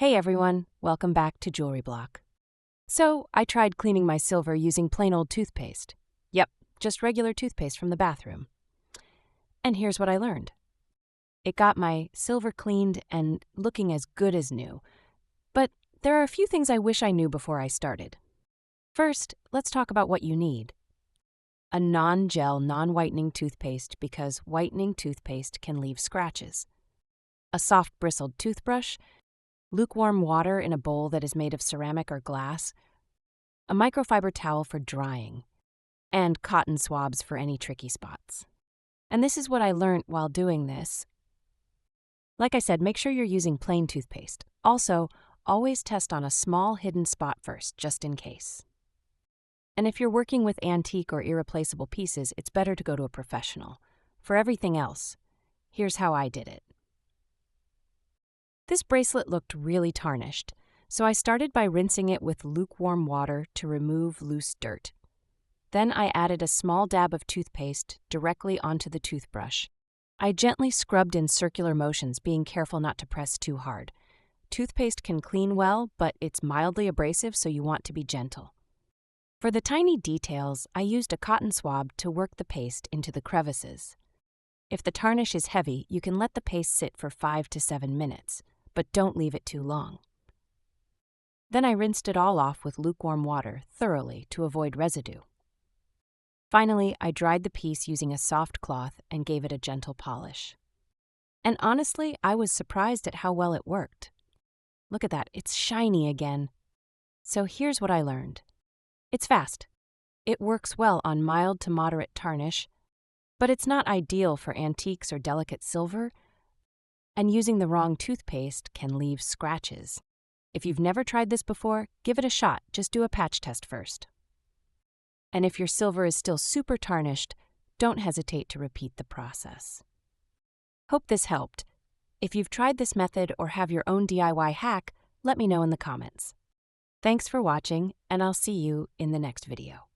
Hey everyone, welcome back to Jewelry Block. So, I tried cleaning my silver using plain old toothpaste. Yep, just regular toothpaste from the bathroom. And here's what I learned. It got my silver cleaned and looking as good as new. But there are a few things I wish I knew before I started. First, let's talk about what you need. A non-gel, non-whitening toothpaste because whitening toothpaste can leave scratches. A soft-bristled toothbrush, lukewarm water in a bowl that is made of ceramic or glass, a microfiber towel for drying, and cotton swabs for any tricky spots. And this is what I learned while doing this. Like I said, make sure you're using plain toothpaste. Also, always test on a small hidden spot first, just in case. And if you're working with antique or irreplaceable pieces, it's better to go to a professional. For everything else, here's how I did it. This bracelet looked really tarnished, so I started by rinsing it with lukewarm water to remove loose dirt. Then I added a small dab of toothpaste directly onto the toothbrush. I gently scrubbed in circular motions, being careful not to press too hard. Toothpaste can clean well, but it's mildly abrasive, so you want to be gentle. For the tiny details, I used a cotton swab to work the paste into the crevices. If the tarnish is heavy, you can let the paste sit for 5 to 7 minutes. But don't leave it too long. Then I rinsed it all off with lukewarm water thoroughly to avoid residue. Finally, I dried the piece using a soft cloth and gave it a gentle polish. And honestly, I was surprised at how well it worked. Look at that, it's shiny again. So here's what I learned. It's fast. It works well on mild to moderate tarnish, but it's not ideal for antiques or delicate silver, and using the wrong toothpaste can leave scratches. If you've never tried this before, give it a shot. Just do a patch test first. And if your silver is still super tarnished, don't hesitate to repeat the process. Hope this helped. If you've tried this method or have your own DIY hack, let me know in the comments. Thanks for watching, and I'll see you in the next video.